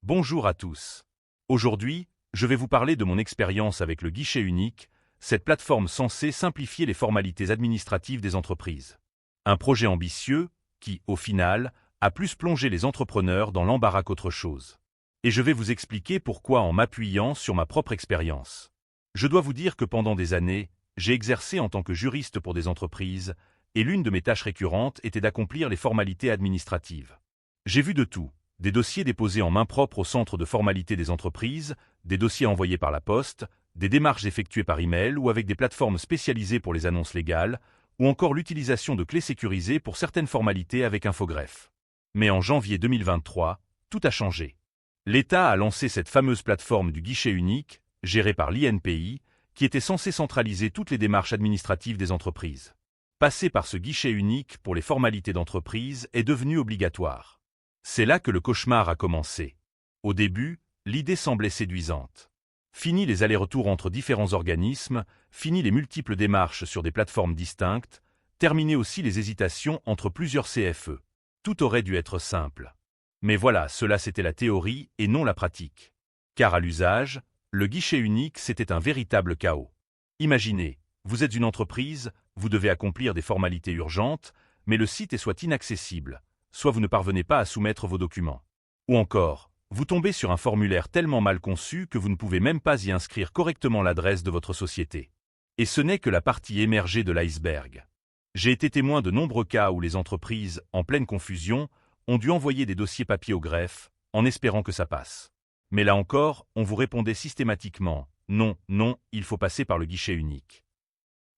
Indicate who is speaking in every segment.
Speaker 1: Bonjour à tous. Aujourd'hui, je vais vous parler de mon expérience avec le guichet unique, cette plateforme censée simplifier les formalités administratives des entreprises. Un projet ambitieux qui, au final, a plus plongé les entrepreneurs dans l'embarras qu'autre chose. Et je vais vous expliquer pourquoi en m'appuyant sur ma propre expérience. Je dois vous dire que pendant des années, j'ai exercé en tant que juriste pour des entreprises, et l'une de mes tâches récurrentes était d'accomplir les formalités administratives. J'ai vu de tout. Des dossiers déposés en main propre au centre de formalité des entreprises, des dossiers envoyés par la poste, des démarches effectuées par email ou avec des plateformes spécialisées pour les annonces légales, ou encore l'utilisation de clés sécurisées pour certaines formalités avec Infogreffe. Mais en janvier 2023, tout a changé. L'État a lancé cette fameuse plateforme du guichet unique, gérée par l'INPI, qui était censée centraliser toutes les démarches administratives des entreprises. Passer par ce guichet unique pour les formalités d'entreprise est devenu obligatoire. C'est là que le cauchemar a commencé. Au début, l'idée semblait séduisante. Fini les allers-retours entre différents organismes, fini les multiples démarches sur des plateformes distinctes, terminé aussi les hésitations entre plusieurs CFE. Tout aurait dû être simple. Mais voilà, cela c'était la théorie et non la pratique. Car à l'usage, le guichet unique c'était un véritable chaos. Imaginez, vous êtes une entreprise, vous devez accomplir des formalités urgentes, mais le site est soit inaccessible, soit vous ne parvenez pas à soumettre vos documents. Ou encore, vous tombez sur un formulaire tellement mal conçu que vous ne pouvez même pas y inscrire correctement l'adresse de votre société. Et ce n'est que la partie émergée de l'iceberg. J'ai été témoin de nombreux cas où les entreprises, en pleine confusion, ont dû envoyer des dossiers papier au greffe, en espérant que ça passe. Mais là encore, on vous répondait systématiquement « Non, non, il faut passer par le guichet unique ».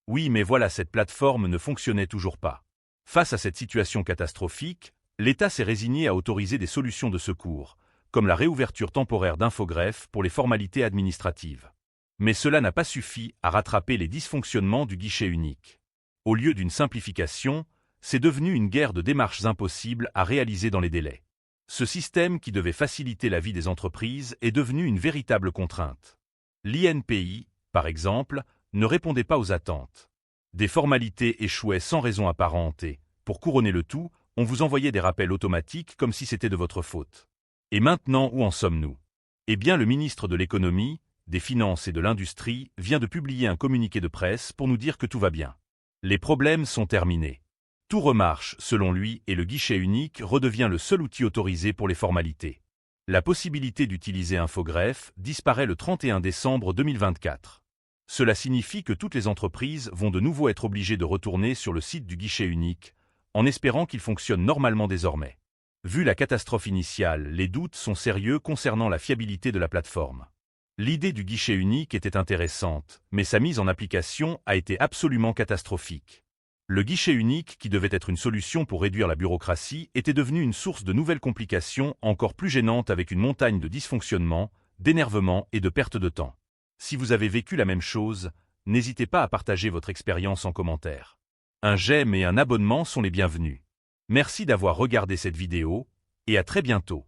Speaker 1: Oui, mais voilà, cette plateforme ne fonctionnait toujours pas. Face à cette situation catastrophique, l'État s'est résigné à autoriser des solutions de secours, comme la réouverture temporaire d'Infogreffe pour les formalités administratives. Mais cela n'a pas suffi à rattraper les dysfonctionnements du guichet unique. Au lieu d'une simplification, c'est devenu une guerre de démarches impossibles à réaliser dans les délais. Ce système qui devait faciliter la vie des entreprises est devenu une véritable contrainte. L'INPI, par exemple, ne répondait pas aux attentes. Des formalités échouaient sans raison apparente et, pour couronner le tout, on vous envoyait des rappels automatiques comme si c'était de votre faute. Et maintenant, où en sommes-nous? Eh bien, le ministre de l'Économie, des Finances et de l'Industrie vient de publier un communiqué de presse pour nous dire que tout va bien. Les problèmes sont terminés. Tout remarche, selon lui, et le guichet unique redevient le seul outil autorisé pour les formalités. La possibilité d'utiliser Infogreffe disparaît le 31 décembre 2024. Cela signifie que toutes les entreprises vont de nouveau être obligées de retourner sur le site du guichet unique, en espérant qu'il fonctionne normalement désormais. Vu la catastrophe initiale, les doutes sont sérieux concernant la fiabilité de la plateforme. L'idée du guichet unique était intéressante, mais sa mise en application a été absolument catastrophique. Le guichet unique, qui devait être une solution pour réduire la bureaucratie, était devenu une source de nouvelles complications encore plus gênantes avec une montagne de dysfonctionnements, d'énervement et de perte de temps. Si vous avez vécu la même chose, n'hésitez pas à partager votre expérience en commentaire. Un j'aime et un abonnement sont les bienvenus. Merci d'avoir regardé cette vidéo, et à très bientôt.